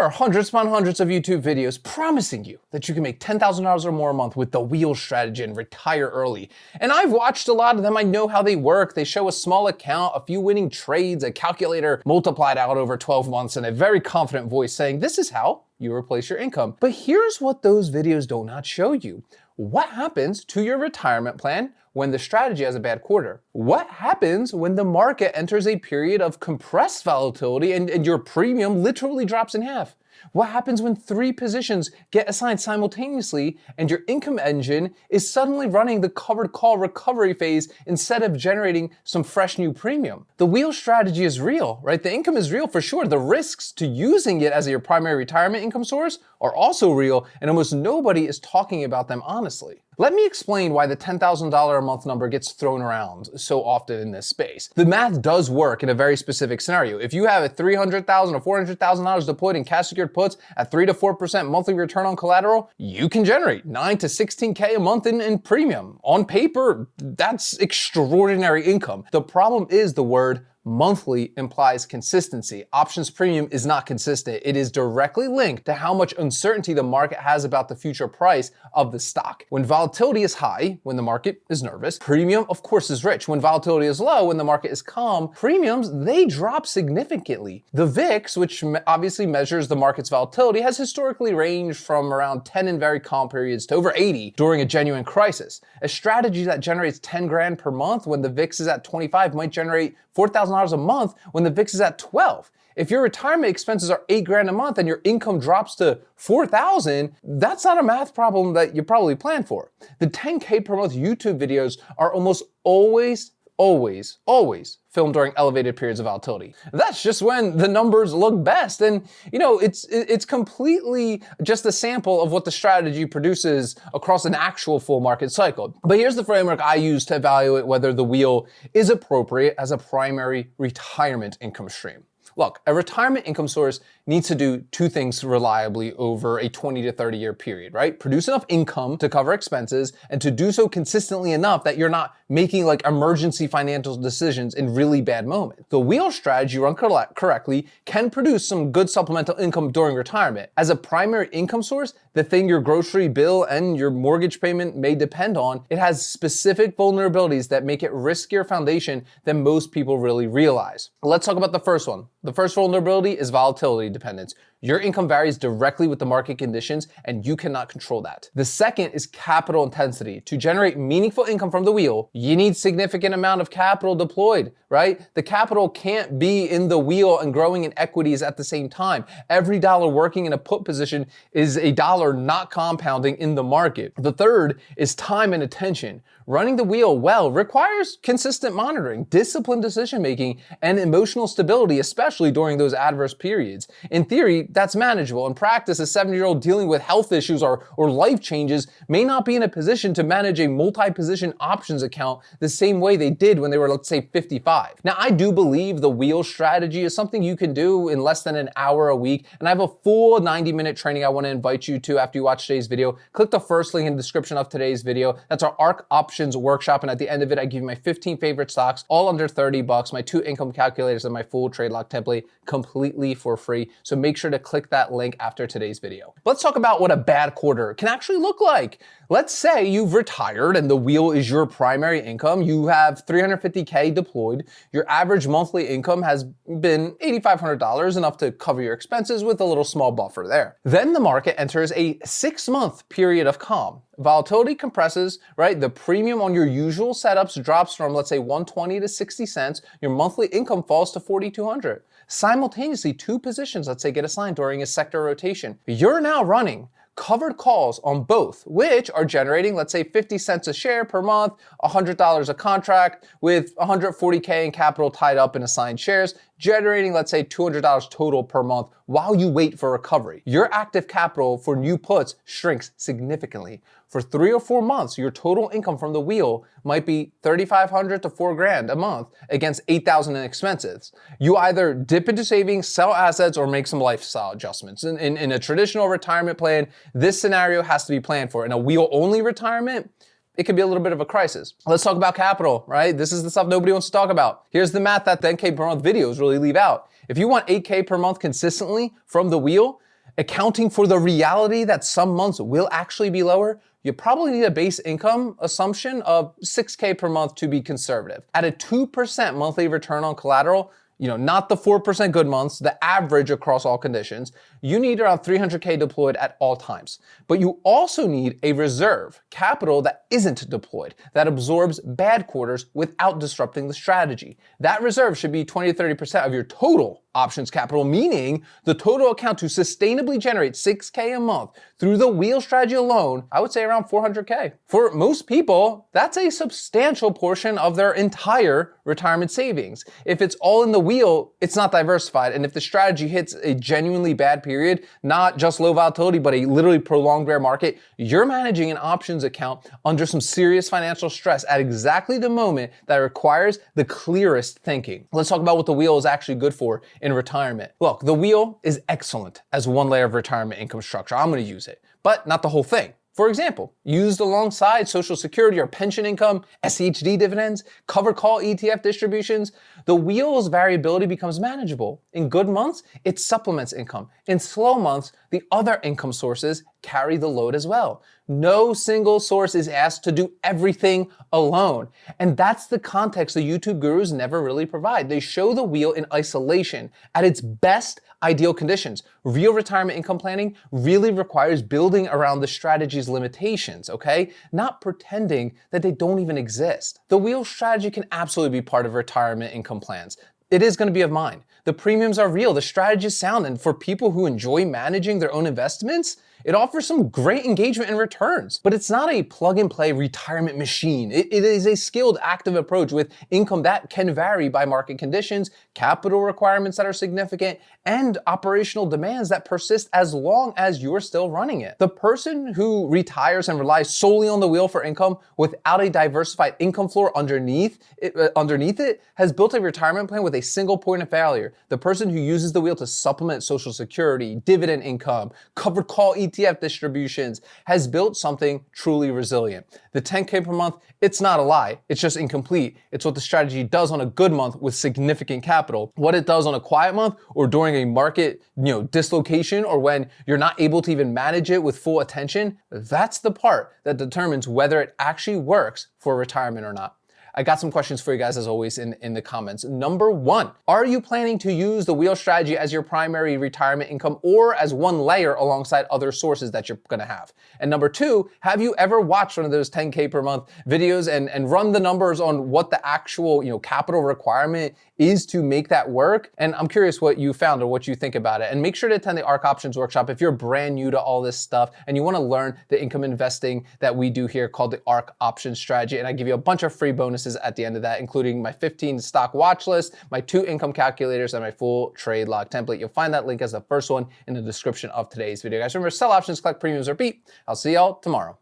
There are hundreds upon hundreds of YouTube videos promising you that you can make $10,000 or more a month with the wheel strategy and retire early. And I've watched a lot of them. I know how they work. They show a small account, a few winning trades, a calculator multiplied out over 12 months, and a very confident voice saying, this is how you replace your income. But here's what those videos do not show you. What happens to your retirement plan when the strategy has a bad quarter? What happens when the market enters a period of compressed volatility and your premium literally drops in half? What happens when 3 positions get assigned simultaneously and your income engine is suddenly running the covered call recovery phase instead of generating some fresh new premium? The wheel strategy is real, right? The income is real for sure. The risks to using it as your primary retirement income source are also real, and almost nobody is talking about them honestly. Let me explain why the $10,000 a month number gets thrown around so often in this space. The math does work in a very specific scenario. If you have a $300,000 or $400,000 deployed in cash secured puts at 3 to 4% monthly return on collateral, you can generate 9 to 16K a month in premium. On paper, that's extraordinary income. The problem is the word monthly implies consistency. Options premium is not consistent. It is directly linked to how much uncertainty the market has about the future price of the stock. When volatility is high, when the market is nervous, premium of course is rich. When volatility is low, when the market is calm, premiums, they drop significantly. The VIX, which obviously measures the market's volatility, has historically ranged from around 10 in very calm periods to over 80 during a genuine crisis. A strategy that generates 10 grand per month when the VIX is at 25 might generate $4,000 a month when the VIX is at 12. If your retirement expenses are 8 grand a month and your income drops to 4,000, that's not a math problem that you probably planned for. The 10K per month YouTube videos are almost always filmed during elevated periods of volatility. That's just when the numbers look best. And it's completely just a sample of what the strategy produces across an actual full market cycle. But here's the framework I use to evaluate whether the wheel is appropriate as a primary retirement income stream. Look, a retirement income source needs to do 2 things reliably over a 20 to 30 year period, right? Produce enough income to cover expenses and to do so consistently enough that you're not making like emergency financial decisions in really bad moments. The wheel strategy run correctly can produce some good supplemental income during retirement. As a primary income source, the thing your grocery bill and your mortgage payment may depend on, it has specific vulnerabilities that make it riskier foundation than most people really realize. Let's talk about the first one. The first vulnerability is volatility dependence. Your income varies directly with the market conditions and you cannot control that. The second is capital intensity. To generate meaningful income from the wheel, you need significant amount of capital deployed, right? The capital can't be in the wheel and growing in equities at the same time. Every dollar working in a put position is a dollar not compounding in the market. The third is time and attention. Running the wheel well requires consistent monitoring, disciplined decision-making, and emotional stability, especially during those adverse periods. In theory, that's manageable. In practice, a 70-year-old dealing with health issues or life changes may not be in a position to manage a multi-position options account the same way they did when they were, let's say, 55. Now, I do believe the wheel strategy is something you can do in less than an hour a week, and I have a full 90-minute training I want to invite you to after you watch today's video. Click the first link in the description of today's video. That's our Ark Options workshop, and at the end of it, I give you my 15 favorite stocks, all under 30 bucks, my 2 income calculators, and my full trade lock template completely for free. So make sure to click that link after today's video. Let's talk about what a bad quarter can actually look like. Let's say you've retired and the wheel is your primary income. You have $350K deployed. Your average monthly income has been $8,500, enough to cover your expenses with a little small buffer there. Then the market enters a 6-month period of calm. Volatility compresses, right? The premium on your usual setups drops from, let's say, 120 to 60 cents. Your monthly income falls to 4,200. Simultaneously, 2 positions, let's say, get assigned during a sector rotation. You're now running covered calls on both, which are generating, let's say, 50 cents a share per month, $100 a contract with 140K in capital tied up in assigned shares, generating, let's say, $200 total per month while you wait for recovery. Your active capital for new puts shrinks significantly. For 3 or 4 months, your total income from the wheel might be $3,500 to $4 grand a month against $8,000 in expenses. You either dip into savings, sell assets, or make some lifestyle adjustments. In a traditional retirement plan, this scenario has to be planned for. In a wheel-only retirement, it could be a little bit of a crisis. Let's talk about capital, right? This is the stuff nobody wants to talk about. Here's the math that 10K per month videos really leave out. If you want 8K per month consistently from the wheel, accounting for the reality that some months will actually be lower, you probably need a base income assumption of 6K per month to be conservative. At a 2% monthly return on collateral, not the 4% good months, the average across all conditions, you need around 300K deployed at all times. But you also need a reserve, capital that isn't deployed, that absorbs bad quarters without disrupting the strategy. That reserve should be 20 to 30% of your total options capital, meaning the total account to sustainably generate 6K a month through the wheel strategy alone, I would say around 400K. For most people, that's a substantial portion of their entire retirement savings. If it's all in the wheel, it's not diversified. And if the strategy hits a genuinely bad period, not just low volatility, but a literally prolonged bear market, you're managing an options account under some serious financial stress at exactly the moment that requires the clearest thinking. Let's talk about what the wheel is actually good for in retirement. Look, the wheel is excellent as one layer of retirement income structure. I'm going to use it, but not the whole thing. For example, used alongside Social Security or pension income, SEHD dividends, covered call ETF distributions, the wheel's variability becomes manageable. In good months, it supplements income. In slow months, the other income sources carry the load as well. No single source is asked to do everything alone. And that's the context the YouTube gurus never really provide. They show the wheel in isolation at its best ideal conditions. Real retirement income planning really requires building around the strategy's limitations, okay? Not pretending that they don't even exist. The wheel strategy can absolutely be part of retirement income plans. It is going to be of mine. The premiums are real, the strategy is sound, and for people who enjoy managing their own investments, it offers some great engagement and returns. But it's not a plug-and-play retirement machine. It is a skilled, active approach with income that can vary by market conditions, capital requirements that are significant, and operational demands that persist as long as you're still running it. The person who retires and relies solely on the wheel for income without a diversified income floor underneath it has built a retirement plan with a single point of failure. The person who uses the wheel to supplement Social Security, dividend income, covered call ETF distributions has built something truly resilient. The 10K per month, it's not a lie. It's just incomplete. It's what the strategy does on a good month with significant capital. What it does on a quiet month or during a market, dislocation, or when you're not able to even manage it with full attention, that's the part that determines whether it actually works for retirement or not. I got some questions for you guys as always in the comments. Number one, are you planning to use the wheel strategy as your primary retirement income or as one layer alongside other sources that you're gonna have? And number two, have you ever watched one of those 10K per month videos and run the numbers on what the actual capital requirement is to make that work? And I'm curious what you found or what you think about it. And make sure to attend the Ark Options workshop if you're brand new to all this stuff and you wanna learn the income investing that we do here called the Ark Options Strategy. And I give you a bunch of free bonuses at the end of that, including my 15 stock watch list, my 2 income calculators, and my full trade log template. You'll find that link as the first one in the description of today's video. Guys, remember, sell options, collect premiums, or beat. I'll see y'all tomorrow.